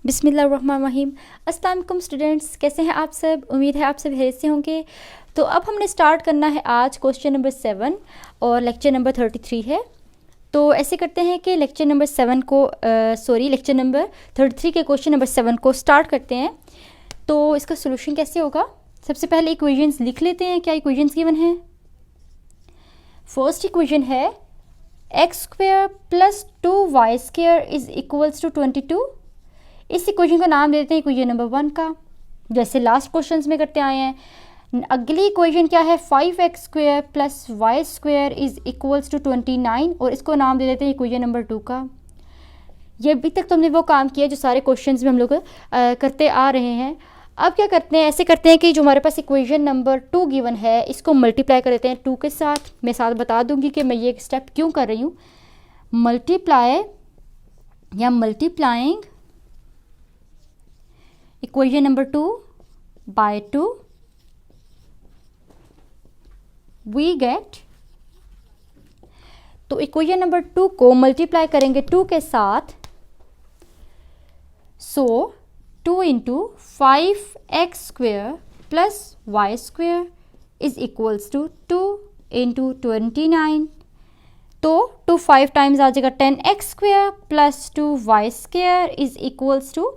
बिस्मिल्लाहिर्रहमानिर्रहीम। अस्सलाम वालेकुम स्टूडेंट्स, कैसे हैं आप सब? उम्मीद है आप सब खैरियत से होंगे। तो अब हमने स्टार्ट करना है आज क्वेश्चन नंबर 7 और लेक्चर नंबर 33 है। तो ऐसे करते हैं कि लेक्चर नंबर 33 के क्वेश्चन नंबर 7 को स्टार्ट करते हैं। तो इसका सोल्यूशन कैसे होगा? सबसे पहले इक्वेशंस लिख लेते हैं। क्या इक्वेशंस गिवन हैं? फर्स्ट इक्वेशन है x² + 2y² is equals to 22। इस इक्वेशन का नाम देते हैं इक्वेशन नंबर 1 का, जैसे लास्ट क्वेश्चंस में करते आए हैं। अगली इक्वेशन क्या है? 5x² + y² is equals to 29 और इसको नाम दे देते हैं इक्वेशन नंबर 2 का। ये अभी तक तो हमने वो काम किया जो सारे क्वेश्चंस में हम लोग करते आ रहे हैं। अब क्या करते हैं? ऐसे करते हैं कि जो हमारे पास इक्वेशन नंबर 2 गिवन है इसको मल्टीप्लाई कर देते हैं 2 के साथ। मैं साथ बता दूंगी कि मैं ये स्टेप क्यों कर रही हूँ। मल्टीप्लाई या multiplying equation number 2 by 2 we get. तो इक्वेशन नंबर 2 को मल्टीप्लाई करेंगे 2 के साथ, सो 2 × 5x² + y² is equals to 2 × 29। तो 2 5 टाइम्स आ जाएगा 10x² + 2y² is equals to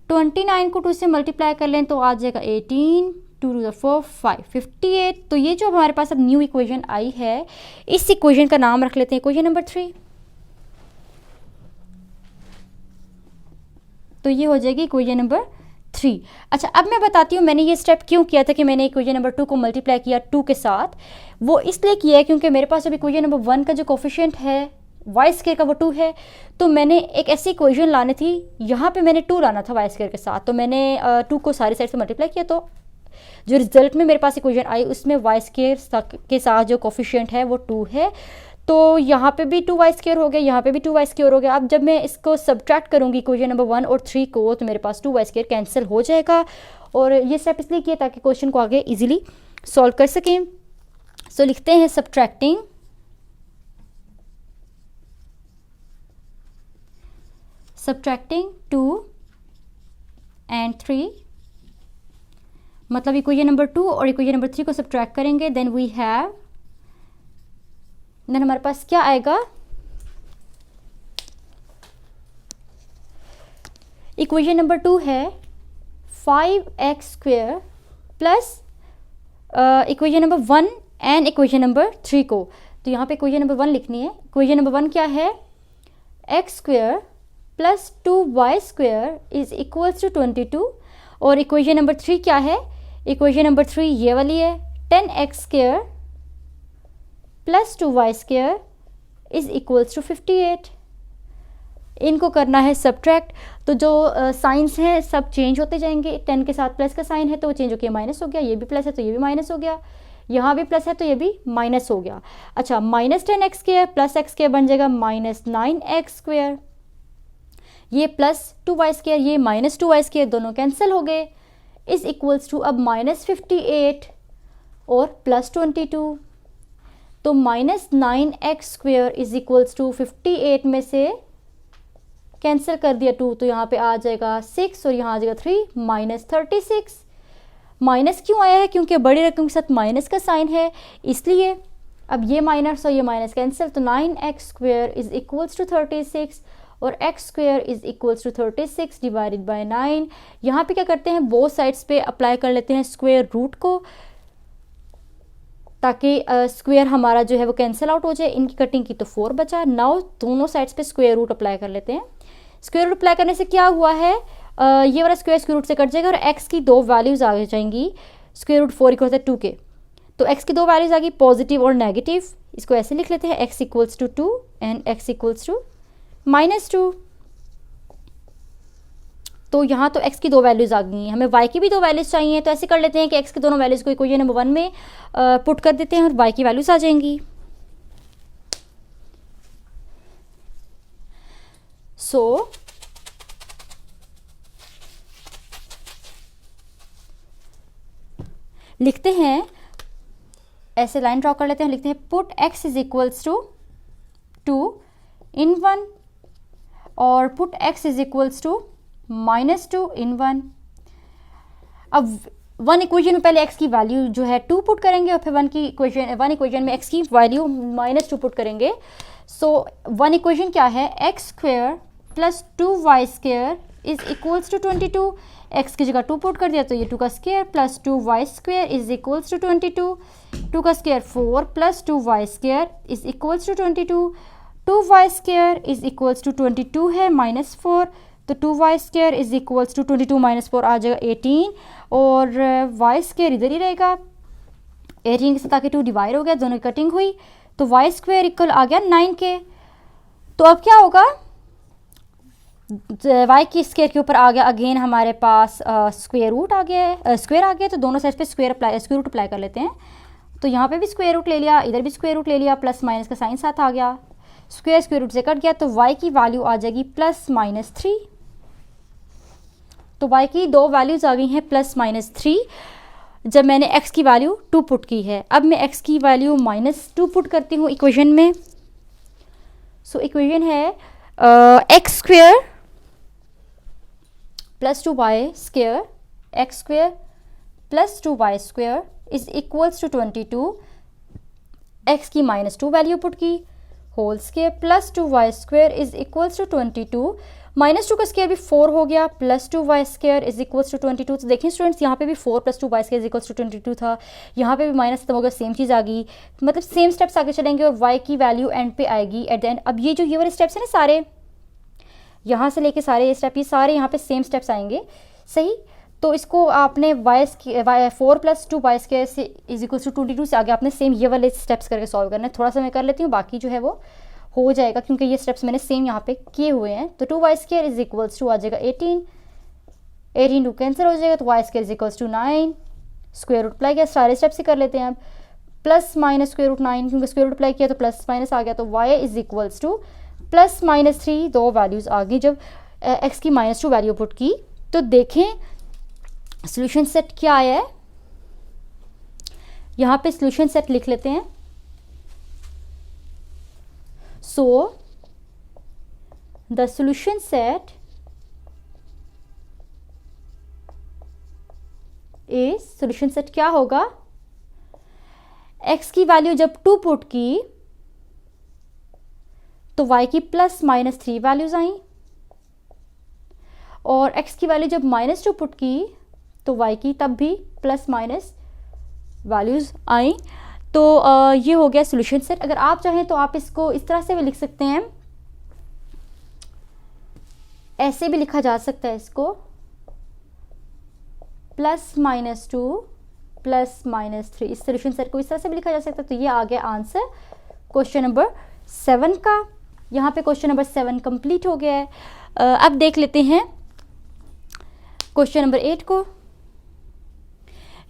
29 को 2 से मल्टीप्लाई कर लें तो आ जाएगा 18, 2 × 4 5 58। तो ये जो हमारे पास अब न्यू इक्वेशन आई है, इस इक्वेशन का नाम रख लेते हैं इक्वेशन नंबर 3। तो ये हो जाएगी इक्वेशन नंबर 3। अच्छा, अब मैं बताती हूँ मैंने ये स्टेप क्यों किया था कि मैंने इक्वेशन नंबर 2 को मल्टीप्लाई किया 2 के साथ। वो इसलिए किया है क्योंकि मेरे पास अब इक्वेशन नंबर 1 का जो कोफिशिएंट है y² का वो 2 है। तो मैंने एक ऐसी इक्वेशन लानी थी, यहाँ पे मैंने 2 लाना था y² के साथ। तो मैंने 2 को सारी साइड से मल्टीप्लाई किया, तो जो रिजल्ट में मेरे पास इक्वेशन आई उसमें y² के साथ जो कोफिशिएंट है वो 2 है। तो यहाँ पे भी 2y² हो गया, यहाँ पे भी 2y² हो गया। अब जब मैं इसको सब्ट्रैक्ट करूँगी इक्वेशन नंबर 1 और 3 को, तो मेरे पास 2y² कैंसिल हो जाएगा। और ये स्टेप इसलिए किया ताकि क्वेश्चन को आगे इजीली सॉल्व कर सकें। सो लिखते हैं सब्ट्रैक्टिंग 2 and 3, मतलब इक्वेशन नंबर 2 और इक्वेशन नंबर 3 को सब्ट्रैक्ट करेंगे। देन हमारे पास क्या आएगा? इक्वेशन नंबर 2 है 5x² plus equation number 1 and equation number 3 को। तो यहाँ पे इक्वेशन नंबर 1 लिखनी है। इक्वेशन नंबर 1 क्या है? x² + 2y² is equals to 22। और इक्वेशन नंबर 3 क्या है? इक्वेशन नंबर 3 ये वाली है 10x² + 2y² is equals to 58। इनको करना है सब्ट्रैक्ट। तो जो साइंस हैं सब चेंज होते जाएंगे। 10 के साथ प्लस का साइन है तो वो चेंज होकर माइनस हो गया, ये भी प्लस है तो ये भी माइनस हो गया, यहाँ भी प्लस है तो ये भी माइनस हो गया। अच्छा, -10x² + x² बन जाएगा -9x²। ये +2y², ये -2y², दोनों कैंसिल हो गए। इज इक्वल्स टू अब -58 और +22। तो -9x² इज इक्वल्स टू 58 में से कैंसिल कर दिया 2, तो यहाँ पे आ जाएगा 6 और यहाँ आ जाएगा 3, -36। माइनस क्यों आया है? क्योंकि बड़ी रकम के साथ माइनस का साइन है, इसलिए। अब ये माइनस और ये माइनस कैंसिल, तो 9x² इज इक्वल्स टू 36 और x² is equals to 36 divided by 9। यहाँ पे क्या करते हैं? बोथ साइड्स पे अप्लाई कर लेते हैं स्क्वायर रूट को, ताकि स्क्वायर हमारा जो है वो कैंसिल आउट हो जाए। इनकी कटिंग की तो 4 बचा। नाउ दोनों साइड्स पे स्क्वायर रूट अप्लाई कर लेते हैं। स्क्वायर रूट अप्लाई करने से क्या हुआ है? ये वाला स्क्वायर रूट से कट जाएगा और x की 2 वैल्यूज आ जाएंगी। स्क्वायर रूट 4 = 2 के, तो x की 2 वैल्यूज आ गई, पॉजिटिव और नेगेटिव। इसको ऐसे लिख लेते हैं x = 2 एंड x = -2। तो यहाँ तो x की 2 वैल्यूज आ गई हैं, हमें y की भी 2 वैल्यूज चाहिए। तो ऐसे कर लेते हैं कि x की दोनों वैल्यूज को इक्वेशन नंबर 1 में पुट कर देते हैं और y की वैल्यूज आ जाएंगी। सो लिखते हैं, ऐसे लाइन ड्रॉ कर लेते हैं, लिखते हैं put x is equals to 2 in 1 और put x is equals to -2 in 1। अब 1 इक्वेशन में पहले x की वैल्यू जो है 2 पुट करेंगे और फिर 1 इक्वेशन में x की वैल्यू -2 पुट करेंगे। सो 1 इक्वेशन क्या है, x² + 2y² is equals to 22। x की जगह 2 पुट कर दिया तो ये 2 का square plus 2y² is equals to 22। 2 का square 4 + 2y² is equals to 22। 2y² is equals to 22 है -4, तो 2y² इज इक्वल्स टू 22 -4 आ जाएगा 18 और y² इधर ही रहेगा। 18 के साथ आके 2 डिवाइड हो गया, दोनों की कटिंग हुई तो y² इक्वल आ गया 9 के। तो अब क्या होगा, y की स्क्वायर के ऊपर आ गया अगेन हमारे पास स्क्वायर रूट आ गया है, स्क्वायर आ गया, तो दोनों साइड पे स्क्वायर रूट अप्लाई कर लेते हैं। तो यहाँ पे भी स्क्वायर रूट ले लिया, इधर भी स्क्वायर रूट ले लिया, प्लस माइनस का साइन साथ आ गया, स्क्वायर रूट से कट गया, तो y की वैल्यू आ जाएगी +-3। तो y की दो वैल्यूज आ गई हैं +-3 जब मैंने x की वैल्यू 2 पुट की है। अब मैं x की वैल्यू -2 पुट करती हूँ इक्वेशन में। सो इक्वेशन है x² + 2y² x² + 2y² is equals to 22। x की -2 वैल्यू पुट की, whole square + 2y² is equals to 22। -2 का स्क्वायर भी 4 हो गया, + 2y² इज इक्वल्स टू 22। तो देखिए स्टूडेंट्स, यहाँ पे भी 4 + 2y² इज इक्वल्स टू 22 था, यहाँ पे भी माइनस खत्म हो गया, सेम चीज़ आ गई, मतलब सेम स्टेप्स आगे चलेंगे और y की वैल्यू एंड पे आएगी एट द एंड। अब ये जो ये वाले स्टेप्स हैं ना सारे, यहाँ से लेके सारे ये स्टेप, ये सारे यहाँ पे सेम स्टेप्स आएंगे, सही। तो इसको आपने 4 + 2y² से इज इक्वल्स टू 22 से आगे आपने सेम ये वाले स्टेप्स करके सॉल्व करना है। थोड़ा सा मैं कर लेती हूँ, बाकी जो है वो हो जाएगा क्योंकि ये स्टेप्स मैंने सेम यहाँ पे किए हुए हैं। तो 2y² इज इक्वल्स टू आ जाएगा 18, 18 टू कैंसिल हो जाएगा, तो y² is equals to 9, square root apply किया, सारे स्टेप्स ही कर लेते हैं अब, +-√9 क्योंकि स्क्वायर रूट अप्लाई किया तो प्लस माइनस आ गया, तो y इज इक्वल्स टू +-3, दो वैल्यूज़ आ गई जब x की -2 वैल्यू पुट की। तो देखें सॉल्यूशन सेट क्या आया है, यहाँ पे सॉल्यूशन सेट लिख लेते हैं। So the solution set is, solution set क्या होगा, x की वैल्यू जब 2 पुट की तो y की +-3 वैल्यूज आई, और x की वैल्यू जब -2 पुट की तो y की तब भी +- वैल्यूज आई। तो ये हो गया सॉल्यूशन सेट। अगर आप चाहें तो आप इसको इस तरह से भी लिख सकते हैं, ऐसे भी लिखा जा सकता है इसको, +-2 +-3, इस सॉल्यूशन सेट को इस तरह से भी लिखा जा सकता है। तो ये आ गया आंसर क्वेश्चन नंबर 7 का। यहाँ पे क्वेश्चन नंबर 7 कंप्लीट हो गया है। अब देख लेते हैं क्वेश्चन नंबर 8 को।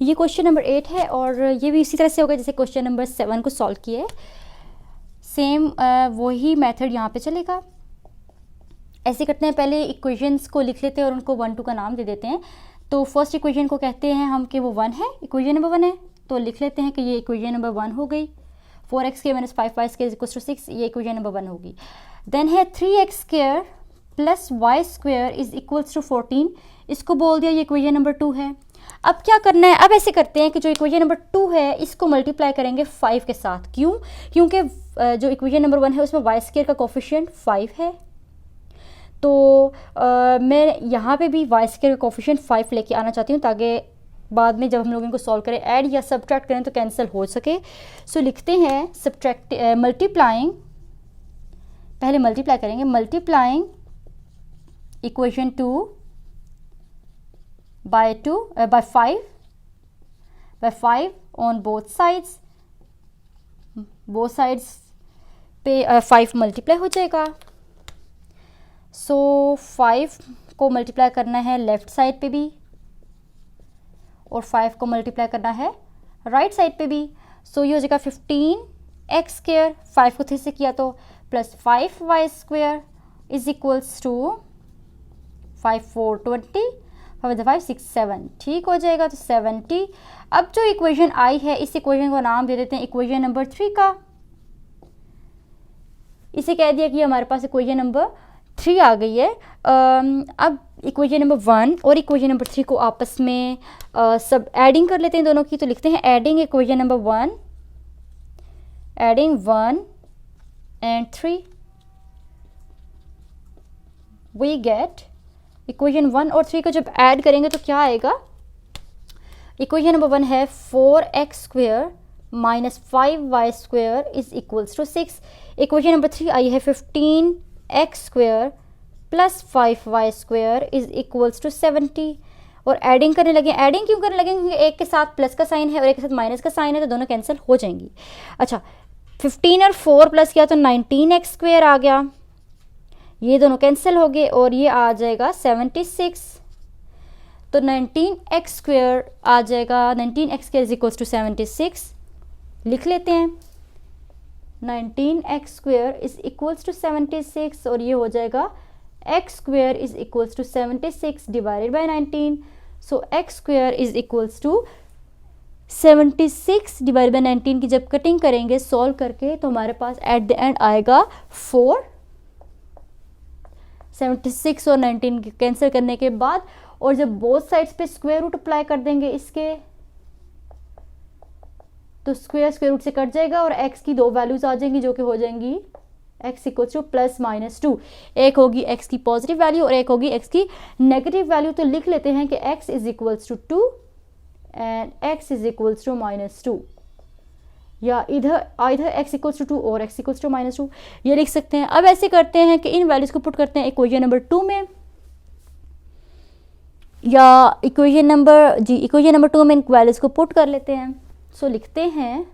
ये क्वेश्चन नंबर 8 है और ये भी इसी तरह से होगा जैसे क्वेश्चन नंबर 7 को सॉल्व किया है, सेम वही मेथड यहाँ पे चलेगा। ऐसे करते हैं, पहले इक्वेशंस को लिख लेते हैं और उनको 1 2 का नाम दे देते हैं। तो फर्स्ट इक्वेशन को कहते हैं हम कि वो 1 है, इक्वेशन नंबर 1 है, तो लिख लेते हैं कि ये इक्वेशन नंबर 1 हो गई। 4x² - 5y² is equal to 6, ये इक्वेशन नंबर 1 होगी। देन है 3x² + y² is equals to 14, इसको बोल दिया ये इक्वेशन नंबर 2 है। अब क्या करना है, अब ऐसे करते हैं कि जो इक्वेशन नंबर 2 है इसको मल्टीप्लाई करेंगे 5 के साथ। क्यों? क्योंकि जो इक्वेशन नंबर 1 है उसमें y² का कोफिशिएंट 5 है, तो मैं यहाँ पे भी y² का कोफिशिएंट 5 लेके आना चाहती हूँ ताकि बाद में जब हम लोग इनको सॉल्व करें, ऐड या सब्ट्रैक्ट करें तो कैंसिल हो सके। सो लिखते हैं मल्टीप्लाइंग, पहले मल्टीप्लाई करेंगे, multiplying equation 2 by 5 on both sides, पे 5 मल्टीप्लाई हो जाएगा। सो 5 को मल्टीप्लाई करना है लेफ्ट साइड पे भी और 5 को मल्टीप्लाई करना है राइट साइड पे भी। सो ये हो जाएगा 15x², 5 को 3 से किया तो +5y² इज इक्वल्स टू 5 4 20, 5 6 7, ठीक हो जाएगा, तो 70। अब जो इक्वेशन आई है इस इक्वेशन को नाम दे देते हैं इक्वेशन नंबर 3 का। इसे कह दिया कि हमारे पास इक्वेशन नंबर 3 आ गई है। अब इक्वेशन नंबर 1 और इक्वेशन नंबर 3 को आपस में सब एडिंग कर लेते हैं दोनों की। तो लिखते हैं adding equation number 1, adding 1 and 3, we get equation 1 और 3 को जब ऐड करेंगे तो क्या आएगा। इक्वेशन नंबर 1 है 4x square minus 5y square is equals to 6। Equation number 3 आई है 15x square plus 5y square is equals to 70। और एडिंग करने लगे। एडिंग क्यों करने लगे, क्योंकि एक के साथ प्लस का साइन है और एक के साथ माइनस का साइन है, तो दोनों कैंसिल हो जाएंगी। अच्छा, 15 और 4 प्लस किया तो 19x स्क्वेयर आ गया, ये दोनों कैंसिल हो गए और ये आ जाएगा 76। तो 19x स्क्वेयर आ जाएगा, 19x square is equals to 76। लिख लेते हैं 19x square is equals to 76 और ये हो जाएगा x square is equals to 76 divided by 19। So x square is equals to 76 divided by 19 की जब कटिंग करेंगे सॉल्व करके तो हमारे पास एट द एंड आएगा 4। 76 और 19 कैंसिल करने के बाद और जब बोथ साइड्स पे स्क्वायर रूट अप्लाई कर देंगे इसके, तो स्क्वायर स्क्वायर रूट से कट जाएगा और x की दो वैल्यूज आ जाएंगी जो कि हो जाएंगी x equals to plus minus 2। एक होगी x की पॉजिटिव वैल्यू और एक होगी x की नेगेटिव वैल्यू। तो लिख लेते हैं कि x is equals to 2 and x is equals to minus 2, या इधर x इक्वल्स टू 2 और x इक्वल्स टू माइनस 2 ये लिख सकते हैं। अब ऐसे करते हैं कि इन वैल्यूज को पुट करते हैं इक्वेशन नंबर 2 में, या इक्वेशन नंबर 2 में इन वैल्यूज को पुट कर लेते हैं। सो लिखते हैं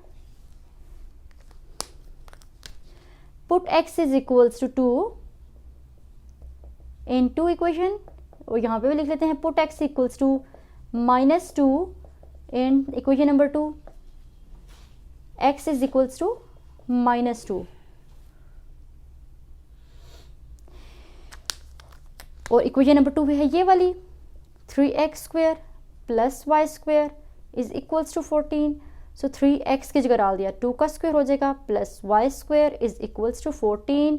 put x is equals to 2 into equation, और यहाँ पे भी लिख लेते हैं put x equals to minus 2 in equation number 2, x is equals to minus 2। और इक्वेशन नंबर 2 है ये वाली 3x square plus y square is equals to 14। So 3x की जगह डाल दिया 2 का स्क्वायर हो जाएगा plus y square is equals to 14।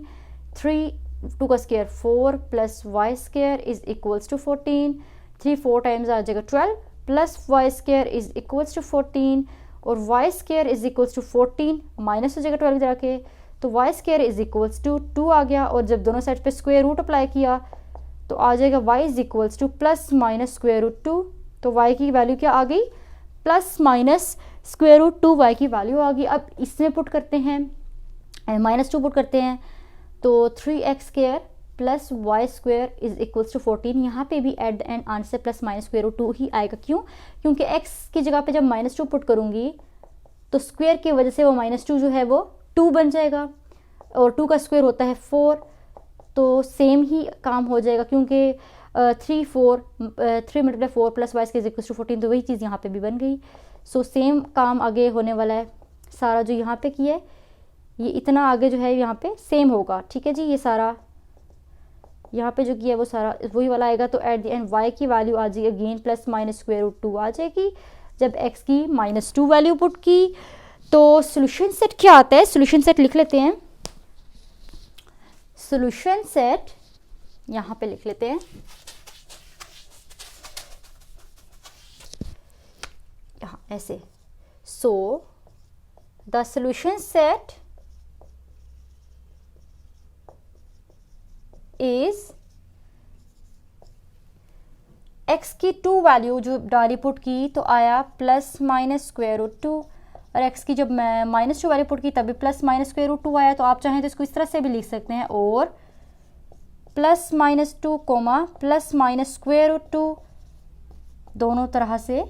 2 का square 4 plus y square is equals to 14। 3 4 times आ जाएगा 12 plus y square is equals to 14 और y square is equals to 14 minus हो जाएगा 12 जाके, तो y square is equals to 2 आ गया। और जब दोनों साइड पे स्क्वायर रूट अप्लाई किया तो आ जाएगा y is equals to plus minus square root 2। तो y की वैल्यू क्या आ गई, plus minus square root 2 y की वैल्यू आ गई। अब इसमें पुट करते हैं माइनस 2 पुट करते हैं तो 3x square plus y square is equals to 14। यहाँ पे भी at the end answer plus minus square root 2 ही आएगा। क्यों, क्योंकि x की जगह पे जब माइनस 2 पुट करूँगी तो स्क्वायर की वजह से वो माइनस 2 जो है वो 2 बन जाएगा और 2 का स्क्वायर होता है 4, तो सेम ही काम हो जाएगा क्योंकि 3 multiply 4 plus y square equals to 14, तो वही चीज़ यहाँ पे भी बन गई। सो सेम काम आगे होने वाला है, सारा जो यहाँ पे किया है ये इतना आगे जो है यहाँ पे सेम होगा। ठीक है जी, ये सारा यहाँ पे जो किया है वो सारा वही वाला आएगा। तो एट द एंड y की वैल्यू आ जाएगी again plus minus square root 2 आ जाएगी जब x की माइनस 2 वैल्यू पुट की। तो सोल्यूशन सेट क्या आता है, सोल्यूशन सेट लिख लेते हैं। सोल्यूशन सेट यहाँ पे लिख लेते हैं, यहाँ ऐसे। So the solution set is x की 2 वैल्यू जो डाली पुट की तो आया प्लस माइनस स्क्वायर रूट 2, और x की जब मैं माइनस 2 वैल्यू पुट की तभी प्लस माइनस स्क्वायर रूट 2 आया। तो आप चाहें तो इसको इस तरह से भी लिख सकते हैं, और plus minus 2 comma plus minus square root 2 दोनों तरह से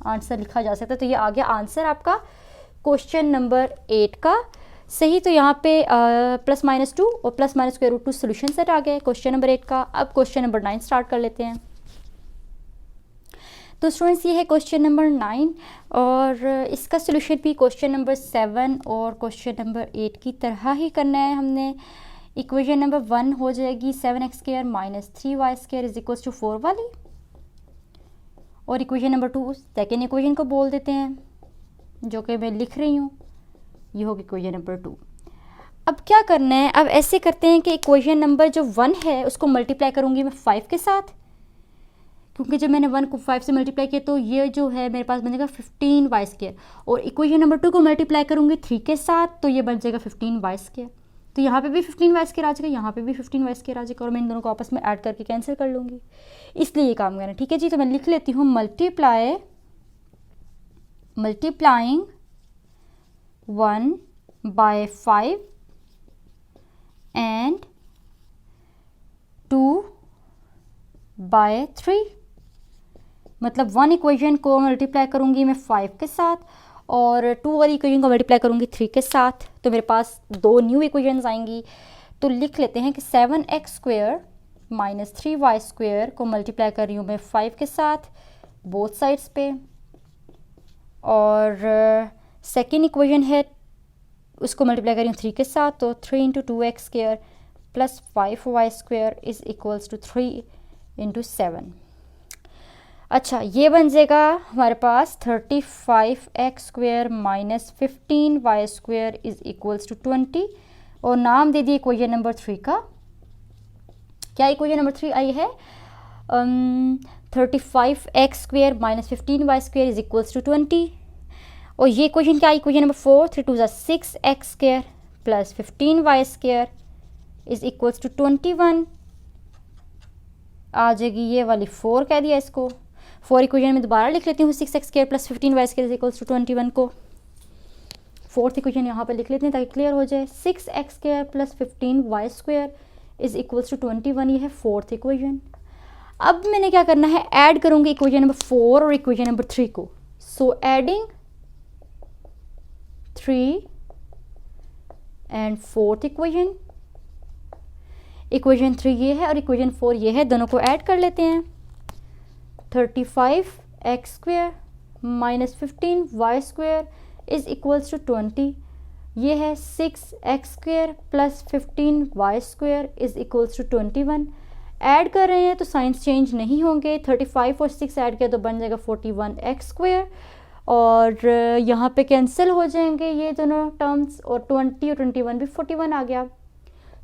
आंसर लिखा जा सकता है। तो ये आ गया आंसर आपका क्वेश्चन नंबर 8 का सही। तो यहाँ पे प्लस माइनस 2 और plus minus square root 2 solution set आ गए क्वेश्चन नंबर 8 का। अब क्वेश्चन नंबर 9 स्टार्ट कर लेते हैं। तो स्टूडेंट्स ये है क्वेश्चन नंबर 9 और इसका सोल्यूशन भी क्वेश्चन नंबर 7 और क्वेश्चन नंबर 8 की तरह ही करना है हमने। इक्वेशन नंबर 1 हो जाएगी 7x square minus 3y square is equals to 4 वाली, और इक्वेशन नंबर 2 सेकेंड इक्वेशन को बोल देते हैं जो कि मैं लिख रही हूँ, ये होगी इक्वेशन नंबर 2। अब क्या करना है, अब ऐसे करते हैं कि इक्वेशन नंबर जो 1 है उसको मल्टीप्लाई करूँगी मैं 5 के साथ, क्योंकि जब मैंने 1 को 5 से मल्टीप्लाई किया तो ये जो है मेरे पास बन जाएगा 15y²। और इक्वेशन नंबर 2 को मल्टीप्लाई करूँगी 3 के साथ तो ये बन जाएगा 15y²। तो यहाँ पे भी 15y² आ जाएगा, यहाँ पे भी 15y² आ जाएगा, और मैं इन दोनों को आपस में ऐड करके कैंसिल कर लूँगी, इसलिए ये काम करना। ठीक है जी, तो मैं लिख लेती हूँ मल्टीप्लाइंग 1/5 एंड 2/3, मतलब 1 इक्वेशन को मल्टीप्लाई करूँगी मैं 5 के साथ और 2 वाली इक्वेशन को मल्टीप्लाई करूँगी 3 के साथ, तो मेरे पास 2 न्यू इक्वेशंस आएंगी। तो लिख लेते हैं कि 7x² - 3y² को मल्टीप्लाई कर रही हूँ मैं 5 के साथ बोथ साइड्स पे, और सेकेंड इक्वेशन है उसको मल्टीप्लाई कर रही हूँ 3 के साथ, तो 3 × 2x² + 5y² is equals to 3 × 7। अच्छा, ये बन जाएगा हमारे पास 35x² - 15y² is equals to 20, और नाम दे दिए इक्वेशन नंबर 3 का। क्या इक्वेशन नंबर 3 आई है? 35x² - 15y² is equals to 20, और ये इक्वेशन क्या, equation number 4, 3 × 2 = 6x² + 15y² is equals to 21 आ जाएगी। ये वाली 4 कह दिया इसको। 4 इक्वेशन में दोबारा लिख लेती हूँ 6x² + 15y² is equals to 21 को। 4th इक्वेशन यहाँ पे लिख लेते हैं ताकि क्लियर हो जाए। 6x² + 15y² is equals to 21, ये है 4th इक्वेशन। अब मैंने क्या करना है, ऐड करूँगी इक्वेशन नंबर 4 और इक्वेशन नंबर 3 को। So adding 3 and 4th equation, equation 3 ये है और इक्वेशन 4 ये है, दोनों को ऐड कर लेते हैं। 35x² - 15y² is equals to 20, ये है 6x² + 15y² is equals to 21। Add कर रहे हैं तो साइंस चेंज नहीं होंगे, 35 और 6 ऐड किया तो बन जाएगा 41x², और यहाँ पे कैंसिल हो जाएंगे ये दोनों टर्म्स, और 20 और 21 भी 41 आ गया।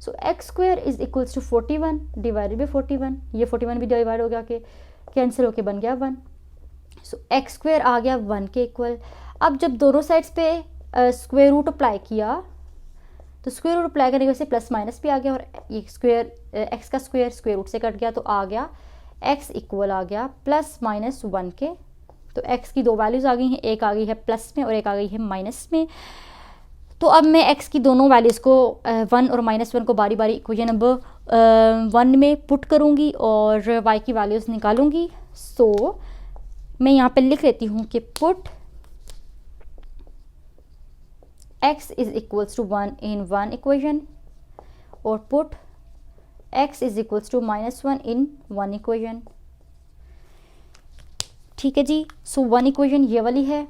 So x² is equals to 41 divided by 41, ये 41 भी डिवाइड हो गया कि कैंसिल होके बन गया 1। सो x² आ गया 1 के इक्वल। अब जब दोनों साइड्स पे स्क्वायर रूट अप्लाई किया तो स्क्वायर रूट अप्लाई करने की वजह से प्लस माइनस भी आ गया, और ये स्क्वायर x का स्क्वायर रूट से कट गया तो आ गया x इक्वल आ गया +-1 के। तो x की 2 वैल्यूज़ आ गई हैं, एक आ गई है प्लस में और एक आ गई है माइनस में। तो अब मैं x की दोनों वैल्यूज़ को 1 और -1 को बारी बारी इक्वेशन नंबर 1 में पुट करूँगी और y की वैल्यूज़ निकालूंगी। सो मैं यहाँ पे लिख लेती हूँ कि put x is equals to 1 in 1 equation और put x is equals to -1 in 1 equation. ठीक है जी। सो 1 इक्वेशन ये वाली है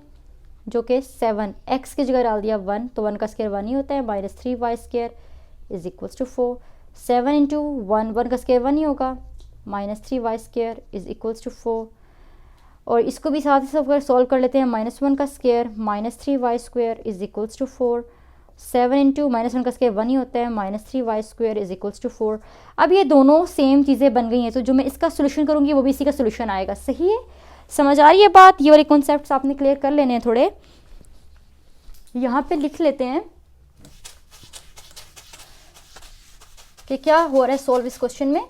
जो कि 7x की जगह डाल दिया 1, तो 1 का स्क्वायर 1 ही होता है, -3y² इज़ इक्वल्स टू 4। 7 × 1, 1 का स्क्वायर 1 ही होगा, -3y² इज़ इक्वल्स टू 4। और इसको भी साथ ही साथ सॉल्व कर लेते हैं। -1 का square -3y² is equals to 4। 7 × -1 का स्क्वायर 1 ही होता है, -3y² इज़ इक्वल्स टू 4। अब ये दोनों सेम चीज़ें बन गई हैं, तो जो मैं इसका सोल्यूशन करूँगी वो भी इसी का सोल्यूशन आएगा। सही है, समझ आ रही है बात? ये वाले कॉन्सेप्ट्स आपने क्लियर कर लेने हैं थोड़े। यहाँ पे लिख लेते हैं कि क्या हो रहा है सॉल्व इस क्वेश्चन में।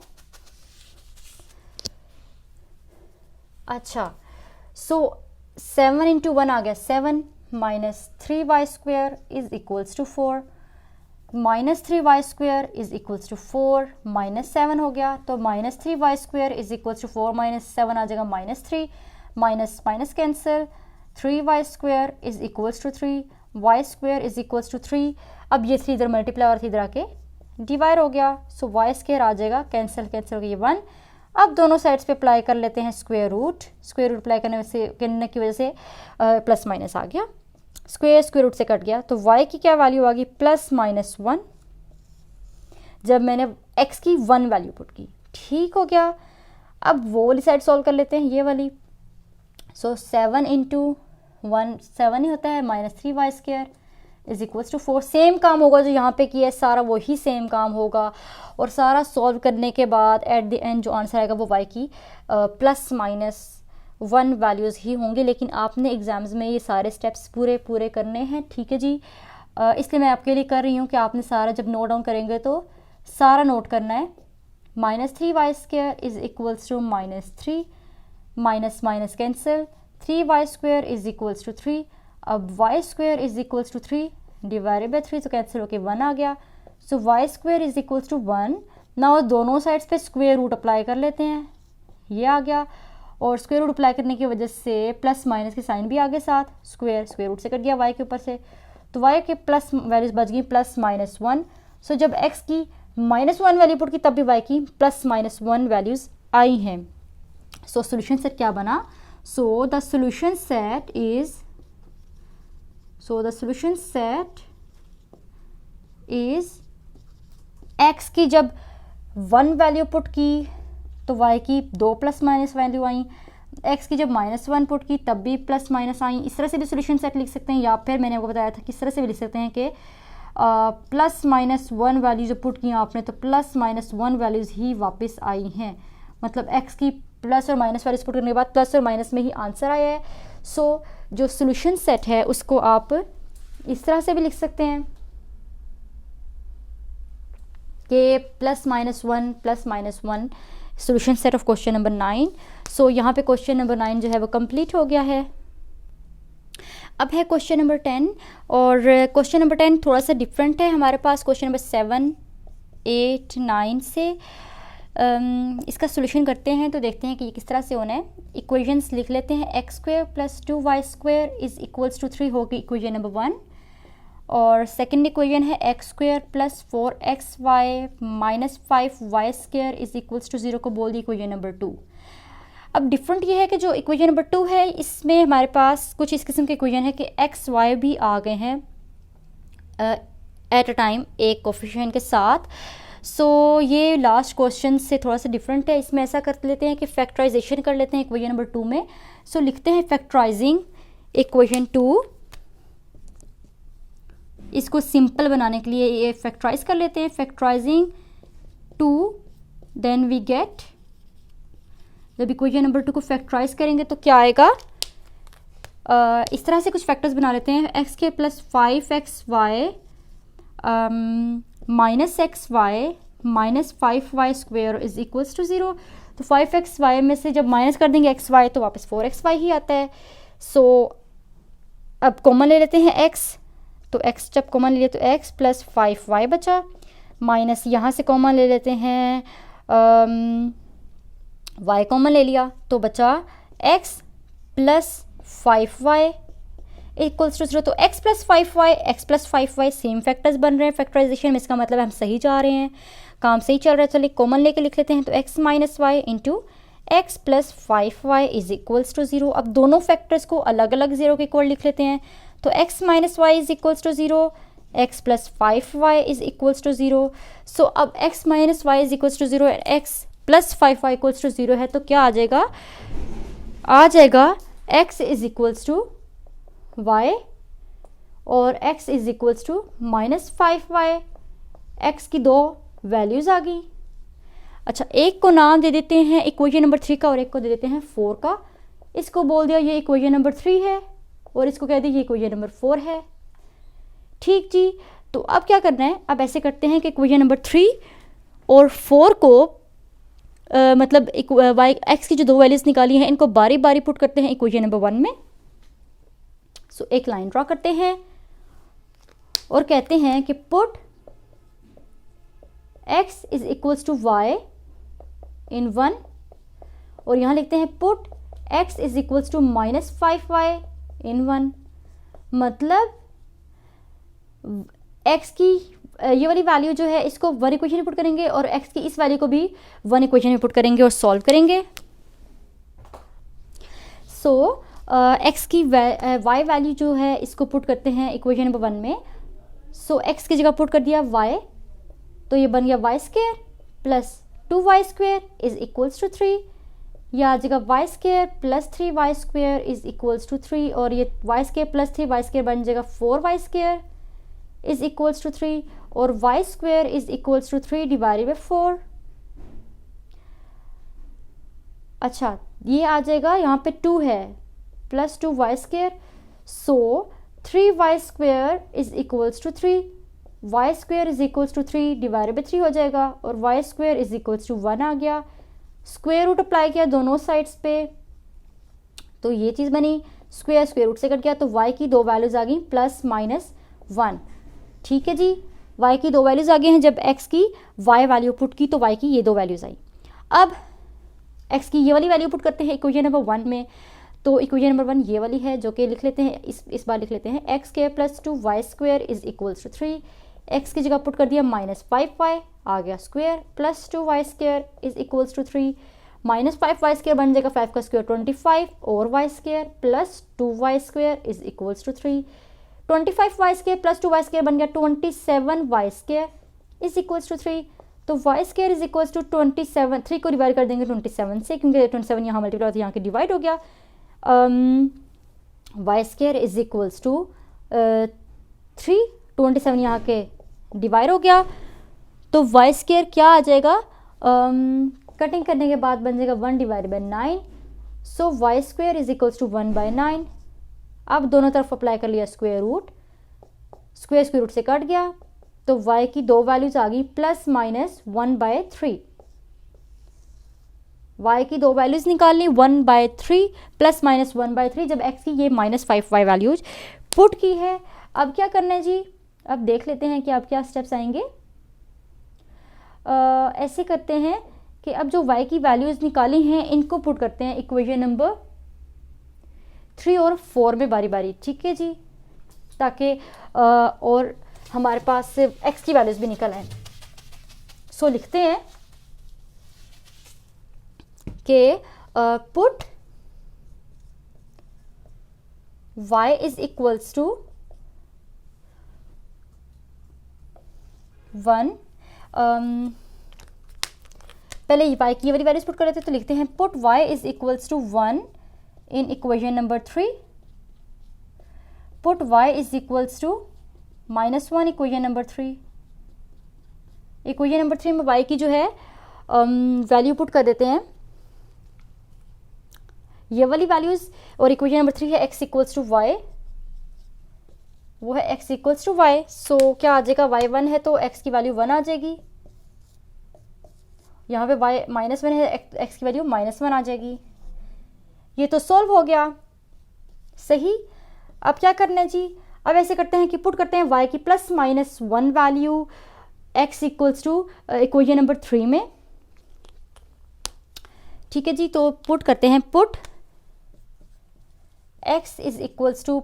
अच्छा, सो 7 × 1 आ गया 7, -3y² is equals to 4, -3y² is equals to 4, -7 हो गया, तो -3y² इज़ इक्वल्स टू 4 -7 आ जाएगा -3, minus cancel, 3y² is equals to 3, y² is equals to 3। अब ये 3 इधर मल्टीप्लाई और इधर आके डिवाइड हो गया, सो y² आ जाएगा, कैंसिल हो गया ये 1। अब दोनों साइड्स पे अप्लाई कर लेते हैं स्क्वायर रूट अप्लाई करने की वजह से प्लस माइनस आ गया, स्क्वायर रूट से कट गया, तो y की क्या वैल्यू आ गई +-1 जब मैंने x की 1 वैल्यू पुट की। ठीक हो गया। अब वो वाली साइड सॉल्व कर लेते हैं, ये वाली। सो 7 × 1 7 ही होता है, -3y² is equals to 4। Same काम होगा जो यहाँ पे किया है, सारा वही सेम काम होगा, और सारा सॉल्व करने के बाद एट द एंड जो आंसर आएगा वो y की +-1 वैल्यूज़ ही होंगे। लेकिन आपने एग्ज़ाम्स में ये सारे स्टेप्स पूरे करने हैं, ठीक है जी। इसलिए मैं आपके लिए कर रही हूँ कि आपने सारा जब नोट डाउन करेंगे तो सारा नोट करना है। -3y² is equals to -3, minus cancel, 3y² is equals to 3। अब y² is equals to 3 divided by 3, तो कैंसिल होके 1 आ गया। So y² is equals to 1। Now दोनों साइड्स पे स्क्वेयर रूट अप्लाई कर लेते हैं, ये आ गया, और स्क्वेयर रूट अप्लाई करने की वजह से प्लस माइनस के साइन भी आगे साथ, स्क्वेयर रूट से कट गया y के ऊपर से, तो y के प्लस वैल्यूज बच गई +-1। सो जब x की -1 वैल्यू पुट की तब भी y की +-1 वैल्यूज आई हैं। सो सोल्यूशन सेट क्या बना? So the solution set is x की जब 1 वैल्यू पुट की तो y की 2 +- वैल्यू आई, x की जब -1 पुट की तब भी +- आई। इस तरह से भी सोल्यूशन सेट लिख सकते हैं, या फिर मैंने आपको बताया था किस तरह से भी लिख सकते हैं कि +-1 वैल्यू जो पुट की आपने तो +-1 वैल्यूज़ ही वापस आई हैं। मतलब x की प्लस और माइनस वैल्यूज पुट करने के बाद प्लस और माइनस में ही आंसर आया है। सो जो सोल्यूशन सेट है उसको आप इस तरह से भी लिख सकते हैं कि +-1 solution set of question number 9। सो यहाँ पे क्वेश्चन नंबर 9 जो है वो कंप्लीट हो गया है। अब है क्वेश्चन नंबर 10, और क्वेश्चन नंबर 10 थोड़ा सा डिफरेंट है हमारे पास क्वेश्चन नंबर 7, 8, 9 से। इसका सोल्यूशन करते हैं तो देखते हैं कि ये किस तरह से होना है। इक्वेशंस लिख लेते हैं। x² + 2y² is equals to 3 होगी इक्वेशन नंबर 1, और सेकंड इक्वेशन है x² + 4xy - 5y² is equals to 0 को बोल दी इक्वेशन नंबर 2। अब डिफरेंट ये है कि जो इक्वेशन नंबर 2 है इसमें हमारे पास कुछ इस किस्म के इक्वेशन है कि x y भी आ गए हैं एट अ टाइम एक कोफिशिएंट के साथ। सो ये लास्ट क्वेश्चन से थोड़ा सा डिफरेंट है। इसमें ऐसा कर लेते हैं कि फैक्टराइजेशन कर लेते हैं इक्वेशन नंबर 2 में। सो लिखते हैं फैक्टराइजिंग इक्वेशन 2। इसको सिंपल बनाने के लिए ये फैक्टराइज कर लेते हैं। फैक्टराइजिंग 2, देन वी गेट, जब इक्वेशन नंबर 2 को फैक्टराइज करेंगे तो क्या आएगा? इस तरह से कुछ फैक्टर्स बना लेते हैं। x² + 5xy -xy - 5y² is equals to 0। तो 5xy में से जब माइनस कर देंगे xy तो वापस 4xy ही आता है। सो अब कॉमन ले लेते हैं x, तो x जब कॉमन ले लिया तो x + 5y बचा, माइनस यहाँ से कॉमन ले लेते हैं y कॉमन ले लिया तो बचा x + 5y इक्वल्स टू 0। तो x + 5y, x + 5y same factors बन रहे हैं फैक्टराइजेशन में। इसका मतलब हम सही जा रहे हैं, काम सही चल रहा है। चलिए कॉमन लेके लिख लेते हैं। तो x - y into x + 5y is equals to 0। अब दोनों फैक्टर्स को अलग अलग 0 के इक्वल लिख लेते हैं। तो x - y is equals to 0, x + 5y is equals to 0। So अब x - y is equals to 0 x + 5y equals to 0 है, तो क्या आ जाएगा? आ जाएगा x is equals to y और x is equals to -5y। x की 2 वैल्यूज़ आ गई। अच्छा, एक को नाम दे देते हैं इक्वेशन नंबर 3 का और एक को दे देते हैं 4 का। इसको बोल दिया ये इक्वेशन नंबर 3 है और इसको कह दिया ये इक्वेशन नंबर 4 है। ठीक जी, तो अब क्या करना है? अब ऐसे करते हैं कि इक्वेशन नंबर 3 और 4 को मतलब x की जो 2 वैल्यूज़ निकाली हैं इनको बारी बारी पुट करते हैं इक्वेशन नंबर 1 में। सो एक लाइन ड्रॉ करते हैं और कहते हैं कि put x is equals to y in 1, और यहाँ लिखते हैं put x is equals to -5y in 1। मतलब x की ये वाली वैल्यू जो है इसको 1 इक्वेशन में पुट करेंगे और x की इस वैल्यू को भी 1 इक्वेशन में पुट करेंगे और सॉल्व करेंगे। सो x की y वैल्यू जो है इसको पुट करते हैं इक्वेशन नंबर 1 में। सो x की जगह पुट कर दिया y, तो ये बन गया y² + 2y² is equals to 3, या जगह y² + 3y² is equals to 3, और ये y² + 3y² बन जाएगा 4y²। इज इक्वल्स टू 3 और y square is equals to 3 divided by 4। अच्छा, ये आ जाएगा, यहाँ पे 2 है plus 2 y square, so 3 y square is equals to 3, y square is equals to 3 divided by 3 हो जाएगा और y square is equals to 1 आ गया। स्क्वेयर रूट अप्लाई किया दोनों साइड्स पे, तो ये चीज़ बनी, स्क्वेयर स्क्वेयर रूट से कट गया, तो y की दो वैल्यूज़ आ गई प्लस माइनस 1। ठीक है जी, y की दो वैल्यूज़ आ गई हैं। जब x की y वैल्यू पुट की तो y की ये दो वैल्यूज़ आई। अब x की ये वाली वैल्यू पुट करते हैं इक्वेशन नंबर 1 में, तो इक्वेशन नंबर 1 ये वाली है जो कि लिख लेते हैं, इस बार लिख लेते हैं x square plus 2 y square is equals to 3। X की जगह पुट कर दिया माइनस 5y आ गया square plus 2 y square is equals to 3, minus 5 y square बन जाएगा 5 का स्क्वेयर 25 और y square plus 2 y square is equals to 3। 25 y square plus 2 y square बन गया 27 y square is equals to 3। तो y square is equals to 27, 3 को divide कर देंगे 27 से, क्योंकि 27 यहाँ मल्टीप्लाई होता है, यहाँ की डिवाइड हो गया। Y square is equals to 3, 27 यहाँ के डिवाइड हो गया, तो वाई स्क्वेयर क्या आ जाएगा, कटिंग करने के बाद बन जाएगा 1 divide by 9, so y square is equals to 1 by 9। अब दोनों तरफ अप्लाई कर लिया square root, square square root से कट गया, तो y की दो वैल्यूज आ गई प्लस माइनस 1 बाय 3। y की दो वैल्यूज निकालनी 1 बाय 3 प्लस माइनस 1 बाय 3, जब x की ये माइनस 5y वैल्यूज पुट की है। अब क्या करना है जी, अब देख लेते हैं कि अब क्या स्टेप्स आएंगे। ऐसे करते हैं कि अब जो y की वैल्यूज निकाली हैं इनको पुट करते हैं इक्वेशन नंबर 3 और 4 में बारी बारी। ठीक है जी, ताकि और हमारे पास x की वैल्यूज भी निकल आए। सो लिखते हैं कि put y is equals to 1, पहले y की वाली वैल्यूज पुट कर लेते हैं, तो लिखते हैं put y is equals to 1 in equation number 3, put y is equals to -1 equation number 3। Equation number 3 में y की जो है वैल्यू पुट कर देते हैं, ये वाली वैल्यूज, और इक्वेशन नंबर 3 है x इक्वल्स टू y, वो है x इक्वल्स टू y। सो क्या आ जाएगा, y1 है तो x की वैल्यू 1 आ जाएगी, यहाँ पे y -1 है, x की वैल्यू -1 आ जाएगी। ये तो सॉल्व हो गया, सही। अब क्या करना है जी, अब ऐसे करते हैं कि पुट करते हैं y की plus minus 1 value x equals to equation number 3 में। ठीक है जी, तो पुट करते हैं, put x is equals to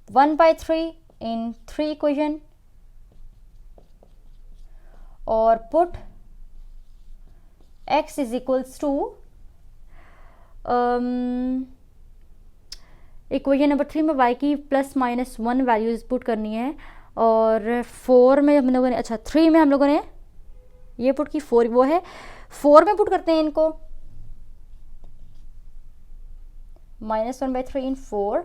1 by 3 in 3 equation, और put x is equals to equation number 3 में y की प्लस माइनस 1 वैल्यूज पुट करनी है, और 4 में हम लोगों ने, अच्छा 3 में हम लोगों ने ये पुट की, 4 वो है, 4 में पुट करते हैं इनको, -1 बाई 3 इन 4,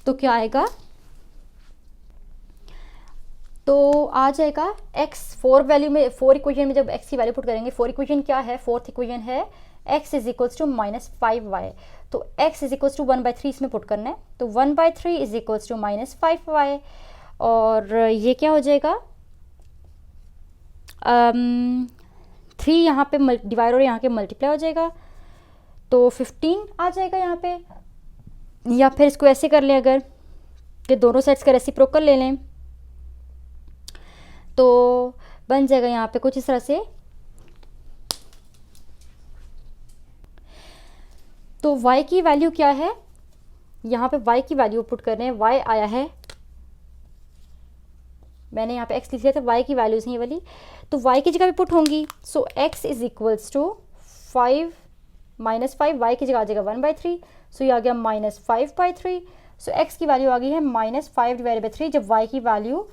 तो क्या आएगा, तो आ जाएगा x 4 वैल्यू में, 4 इक्वेशन में जब x की वैल्यू पुट करेंगे, 4 इक्वेशन क्या है, 4th इक्वेशन है x is equals to -5y, तो x is equals to 1 by 3 इसमें पुट करना है, तो 1 by 3 is equals to -5y, और ये क्या हो जाएगा, 3 यहाँ पे डिवाइड और यहाँ के मल्टीप्लाई हो जाएगा, तो 15 आ जाएगा यहाँ पे। या फिर इसको ऐसे कर लें, अगर कि दोनों साइड्स का रेसिप्रोकल ले लें, तो बन जाएगा यहाँ पे कुछ इस तरह से। तो y की वैल्यू क्या है, यहाँ पे y की वैल्यू पुट कर रहे हैं, y आया है, मैंने यहाँ पे x लिख लिया था, y की वैल्यूज नहीं वाली, तो y की जगह पे पुट होंगी, so x is equals to 5 -5, y की जगह आ जाएगा 1 बाई 3, सो ये आ गया -5 बाई 3, सो x की वैल्यू आ गई है -5 डिवाइड बाई 3, जब y की वैल्यू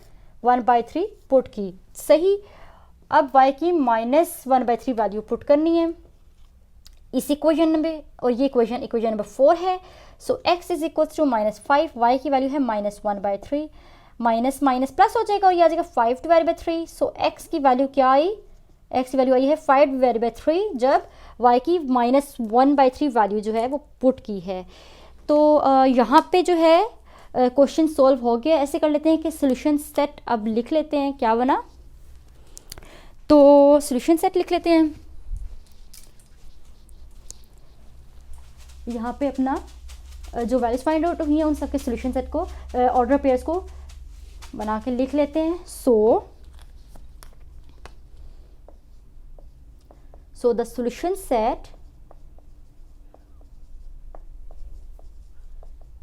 1 बाई 3 पुट की, सही। अब y की -1 बाई 3 वैल्यू पुट करनी है, इस इक्वेशन में, और ये इक्वेशन नंबर 4 है। So x is equal to -5, y की वैल्यू है -1/3, माइनस माइनस प्लस हो जाएगा और ये आ जाएगा 5/3। सो x की वैल्यू क्या आई, x की वैल्यू आई है 5/3 जब y की -1/3 वैल्यू जो है वो पुट की है। तो यहाँ पे जो है क्वेश्चन सॉल्व हो गया। ऐसे कर लेते हैं कि सोल्यूशन सेट अब लिख लेते हैं, क्या बना, तो सोल्यूशन सेट लिख लेते हैं। यहाँ पे अपना जो वैल्यूज फाइंड आउट हुई है उन सबके सोल्यूशन सेट को, ऑर्डर पेयर्स को बना के लिख लेते हैं। So the solution set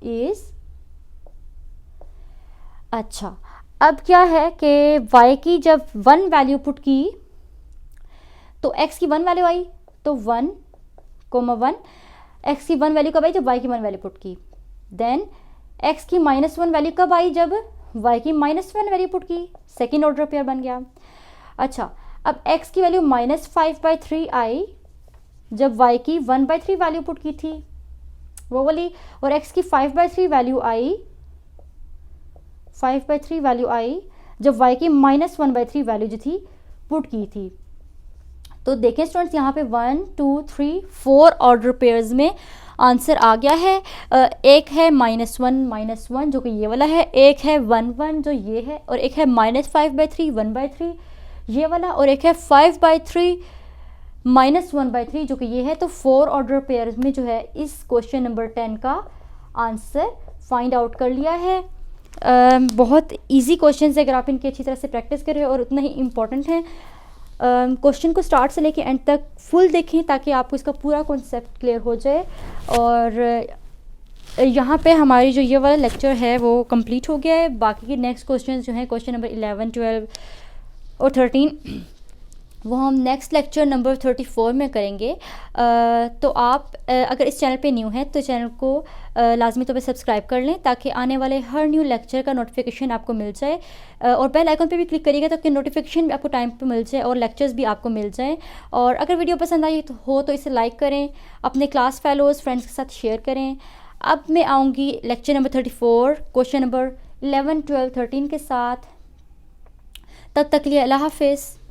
is, अच्छा अब क्या है कि y की जब 1 वैल्यू पुट की तो x की 1 वैल्यू आई, तो 1, 1, x की 1 वैल्यू कब आई, जब y की 1 वैल्यू पुट की। देन x की -1 वैल्यू कब आई, जब y की -1 वैल्यू पुट की, सेकेंड ऑर्डर पेयर बन गया। अच्छा अब x की वैल्यू -5/3 आई जब y की 1/3 वैल्यू पुट की थी वो वाली, और x की 5/3 वैल्यू आई, 5/3 वैल्यू आई जब y की -1/3 वैल्यू जो थी पुट की थी। तो देखें स्टूडेंट्स यहाँ पे 1 2 3 4 ऑर्डर पेयर्स में आंसर आ गया है। एक है -1 जो कि ये वाला है, एक है 1 1 जो ये है, और एक है -5/3 1/3 ये वाला, और एक है 5/3 -1/3 जो कि ये है। तो 4 ऑर्डर पेयर्स में जो है इस क्वेश्चन नंबर 10 का आंसर फाइंड आउट कर लिया है। बहुत इजी क्वेश्चन है, अगर आप इनकी अच्छी तरह से प्रैक्टिस करें, और उतना ही इम्पॉर्टेंट है। क्वेश्चन को स्टार्ट से लेके एंड तक फुल देखें ताकि आपको इसका पूरा कॉन्सेप्ट क्लियर हो जाए। और यहाँ पे हमारी जो ये वाला लेक्चर है वो कंप्लीट हो गया है। बाकी के नेक्स्ट क्वेश्चन जो हैं क्वेश्चन नंबर 11 12 और 13 वो हम नेक्स्ट लेक्चर नंबर 34 में करेंगे। तो आप अगर इस चैनल पे न्यू हैं तो चैनल को लाजमी तौर पे सब्सक्राइब कर लें ताकि आने वाले हर न्यू लेक्चर का नोटिफिकेशन आपको मिल जाए, और बेल आइकन पे भी क्लिक करिएगा ताकि नोटिफिकेशन भी आपको टाइम पे मिल जाए और लेक्चर्स भी आपको मिल जाएँ। और अगर वीडियो पसंद आई तो इसे लाइक करें, अपने क्लास फेलोज़ फ्रेंड्स के साथ शेयर करें। अब मैं आऊँगी लेक्चर नंबर 34 क्वेश्चन नंबर 11 12 13 के साथ। तब तक के लिए अल्लाह हाफिज़।